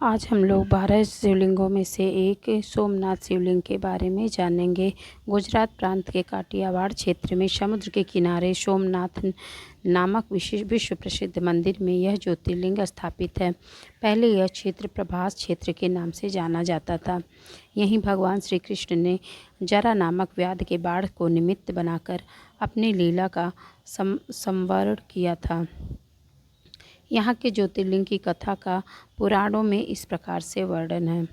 आज हम लोग 12 शिवलिंगों में से एक सोमनाथ शिवलिंग के बारे में जानेंगे। गुजरात प्रांत के काठियावाड़ क्षेत्र में समुद्र के किनारे सोमनाथ नामक विश्व प्रसिद्ध मंदिर में यह ज्योतिर्लिंग स्थापित है। पहले यह क्षेत्र प्रभास क्षेत्र के नाम से जाना जाता था। यहीं भगवान श्री कृष्ण ने जरा नामक व्याध के बाढ़ को निमित्त बनाकर अपनी लीला का संवरण किया था। यहाँ के ज्योतिर्लिंग की कथा का पुराणों में इस प्रकार से वर्णन है।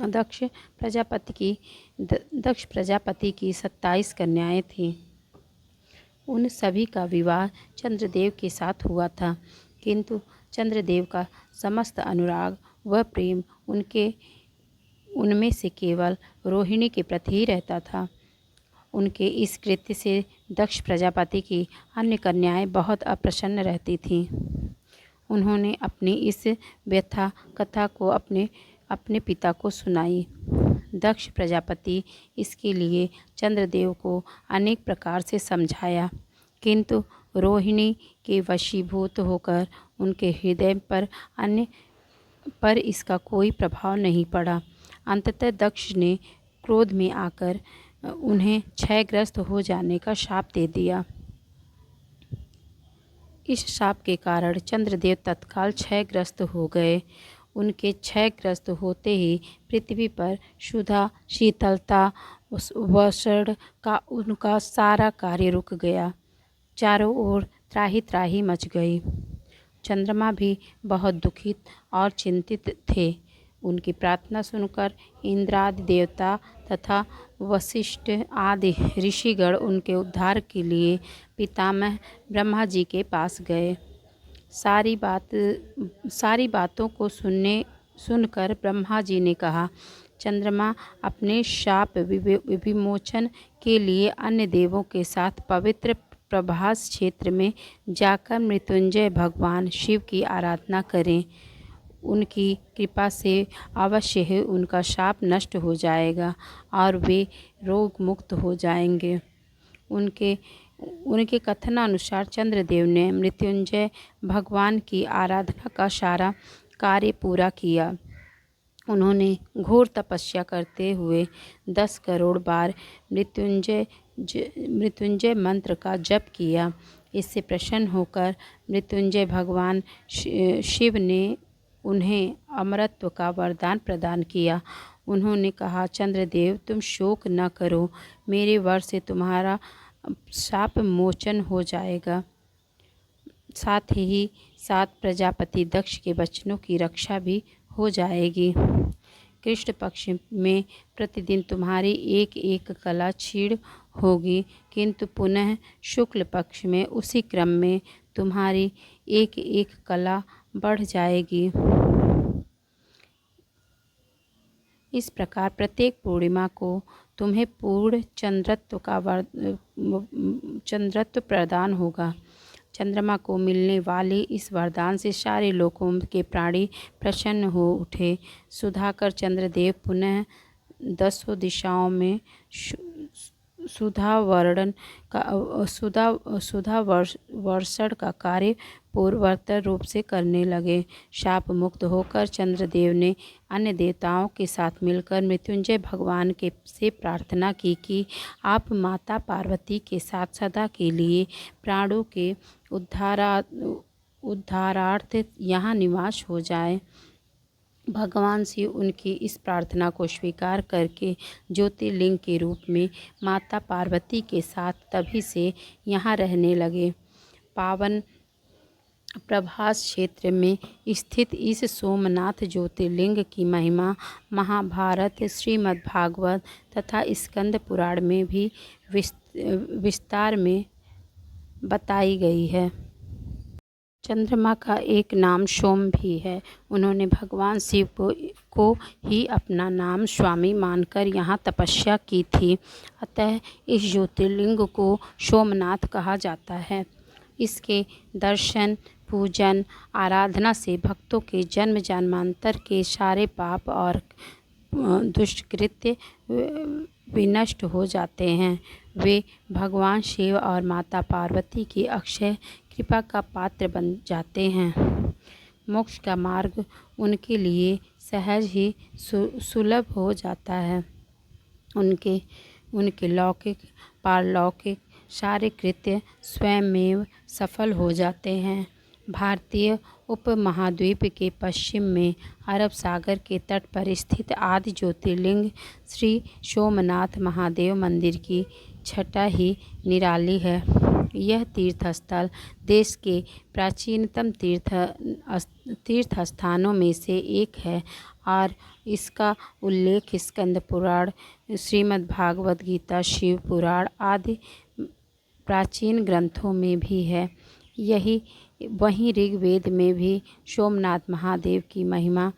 दक्ष प्रजापति की 27 कन्याएं थीं। उन सभी का विवाह चंद्रदेव के साथ हुआ था, किंतु चंद्रदेव का समस्त अनुराग व प्रेम उनमें से केवल रोहिणी के प्रति ही रहता था। उनके इस कृत्य से दक्ष प्रजापति की अन्य कन्याएं बहुत अप्रसन्न रहती थीं। उन्होंने अपनी इस व्यथा कथा को अपने पिता को सुनाई। दक्ष प्रजापति इसके लिए चंद्रदेव को अनेक प्रकार से समझाया, किंतु रोहिणी के वशीभूत होकर उनके हृदय पर इसका कोई प्रभाव नहीं पड़ा। अंततः दक्ष ने क्रोध में आकर उन्हें क्षयग्रस्त हो जाने का शाप दे दिया। इस शाप के कारण चंद्रदेव तत्काल क्षयग्रस्त हो गए। उनके क्षयग्रस्त होते ही पृथ्वी पर शुद्धा शीतलता वर्षण का उनका सारा कार्य रुक गया। चारों ओर त्राही त्राही मच गई। चंद्रमा भी बहुत दुखित और चिंतित थे। उनकी प्रार्थना सुनकर इंद्रादि देवता तथा वशिष्ठ आदि ऋषिगण उनके उद्धार के लिए पितामह ब्रह्मा जी के पास गए। सारी बातों को सुनकर ब्रह्मा जी ने कहा, चंद्रमा अपने शाप विमोचन के लिए अन्य देवों के साथ पवित्र प्रभास क्षेत्र में जाकर मृत्युंजय भगवान शिव की आराधना करें। उनकी कृपा से अवश्य ही उनका शाप नष्ट हो जाएगा और वे रोग मुक्त हो जाएंगे। उनके कथनानुसार चंद्रदेव ने मृत्युंजय भगवान की आराधना का सारा कार्य पूरा किया। उन्होंने घोर तपस्या करते हुए 10 करोड़ बार मृत्युंजय मंत्र का जप किया। इससे प्रसन्न होकर मृत्युंजय भगवान शिव ने उन्हें अमरत्व का वरदान प्रदान किया। उन्होंने कहा, चंद्रदेव तुम शोक न करो, मेरे वर से तुम्हारा शाप मोचन हो जाएगा। साथ ही साथ प्रजापति दक्ष के वचनों की रक्षा भी हो जाएगी। कृष्ण पक्ष में प्रतिदिन तुम्हारी एक एक कला क्षीण होगी, किंतु पुनः शुक्ल पक्ष में उसी क्रम में तुम्हारी एक एक कला बढ़ जाएगी। इस प्रकार प्रत्येक पूर्णिमा को तुम्हें पूर्ण चंद्रत्व प्रदान होगा। चंद्रमा को मिलने वाले इस वरदान से सारे लोकों के प्राणी प्रसन्न हो उठे। सुधाकर चंद्रदेव पुनः 10 दिशाओं में सुधा वर्षण का कार्य पूर्वतर रूप से करने लगे। शाप मुक्त होकर चंद्रदेव ने अन्य देवताओं के साथ मिलकर मृत्युंजय भगवान से प्रार्थना की कि आप माता पार्वती के साथ सदा के लिए प्राणों के उद्धारार्थ यहाँ निवास हो जाए। भगवान शिव उनकी इस प्रार्थना को स्वीकार करके ज्योतिर्लिंग के रूप में माता पार्वती के साथ तभी से यहाँ रहने लगे। पावन प्रभास क्षेत्र में स्थित इस सोमनाथ ज्योतिर्लिंग की महिमा महाभारत, श्रीमद्भागवत तथा स्कंद पुराण में भी विस्तार में बताई गई है। चंद्रमा का एक नाम सोम भी है। उन्होंने भगवान शिव को ही अपना नाम स्वामी मानकर यहाँ तपस्या की थी, अतः इस ज्योतिर्लिंग को सोमनाथ कहा जाता है। इसके दर्शन, पूजन, आराधना से भक्तों के जन्म जन्मांतर के सारे पाप और दुष्कृत्य विनष्ट हो जाते हैं। वे भगवान शिव और माता पार्वती की अक्षय कृपा का पात्र बन जाते हैं। मोक्ष का मार्ग उनके लिए सहज ही सुलभ हो जाता है। उनके लौकिक पारलौकिक सारे कृत्य स्वयंमेव सफल हो जाते हैं। भारतीय उपमहाद्वीप के पश्चिम में अरब सागर के तट पर स्थित आदि ज्योतिर्लिंग श्री सोमनाथ महादेव मंदिर की छटा ही निराली है। यह तीर्थस्थल देश के प्राचीनतम तीर्थ स्थानों में से एक है और इसका उल्लेख स्कंद पुराण, श्रीमद् भागवत गीता, शिव पुराण आदि प्राचीन ग्रंथों में भी है। वहीं ऋग्वेद में भी सोमनाथ महादेव की महिमा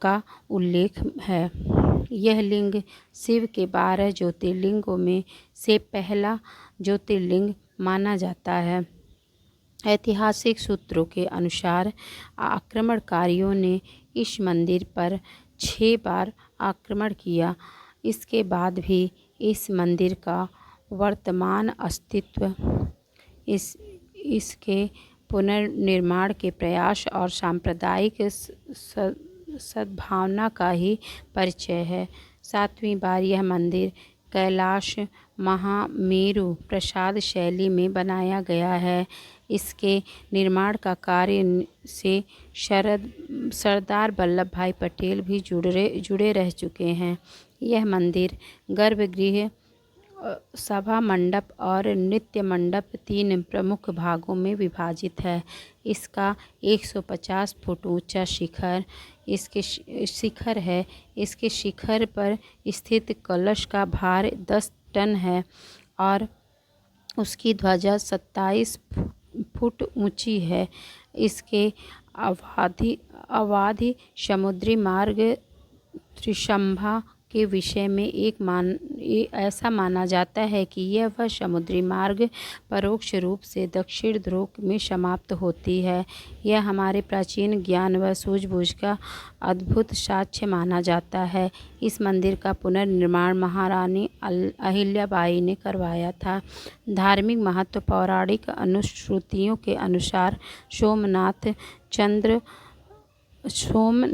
का उल्लेख है। यह लिंग शिव के 12 ज्योतिर्लिंगों में से पहला ज्योतिर्लिंग माना जाता है। ऐतिहासिक सूत्रों के अनुसार आक्रमणकारियों ने इस मंदिर पर 6 बार आक्रमण किया। इसके बाद भी इस मंदिर का वर्तमान अस्तित्व इसके पुनर्निर्माण के प्रयास और सांप्रदायिक सद्भावना का ही परिचय है। 7वीं बार यह मंदिर कैलाश महामेरु प्रसाद शैली में बनाया गया है। इसके निर्माण का कार्य से सरदार वल्लभ भाई पटेल भी जुड़े रह चुके हैं। यह मंदिर गर्भगृह, सभा मंडप और नृत्य मंडप 3 प्रमुख भागों में विभाजित है। इसका 150 फुट ऊंचा शिखर है। इसके शिखर पर स्थित कलश का भार 10 टन है और उसकी ध्वजा 27 फुट ऊंची है। इसके अवाधि समुद्री मार्ग त्रिशंभा के विषय में ऐसा माना जाता है कि यह वह समुद्री मार्ग परोक्ष रूप से दक्षिण ध्रुव में समाप्त होती है। यह हमारे प्राचीन ज्ञान व सूझबूझ का अद्भुत साक्ष्य माना जाता है। इस मंदिर का पुनर्निर्माण महारानी अहिल्याबाई ने करवाया था। धार्मिक महत्व पौराणिक अनुश्रुतियों के अनुसार सोम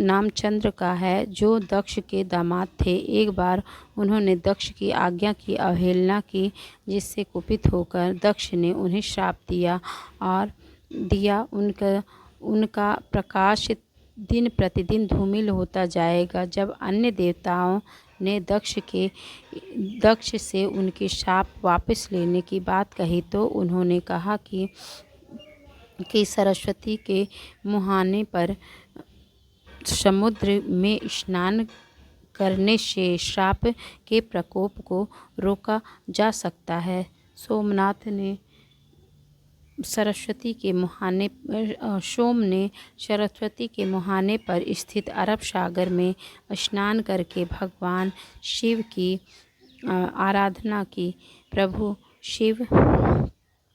नाम चंद्र का है, जो दक्ष के दामाद थे। एक बार उन्होंने दक्ष की आज्ञा की अवहेलना की, जिससे कुपित होकर दक्ष ने उन्हें श्राप दिया। उनका प्रकाश दिन प्रतिदिन धूमिल होता जाएगा। जब अन्य देवताओं ने दक्ष से उनके श्राप वापस लेने की बात कही तो उन्होंने कहा कि सरस्वती के मुहाने पर समुद्र में स्नान करने से श्राप के प्रकोप को रोका जा सकता है। सोम ने सरस्वती के मुहाने पर स्थित अरब सागर में स्नान करके भगवान शिव की आराधना की। प्रभु शिव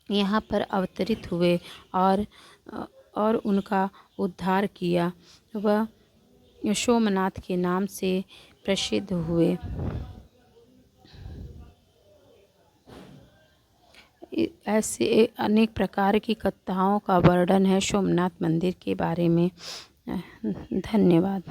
यहाँ पर अवतरित हुए और उनका उद्धार किया। वह सोमनाथ के नाम से प्रसिद्ध हुए। ऐसे अनेक प्रकार की कथाओं का वर्णन है सोमनाथ मंदिर के बारे में। धन्यवाद।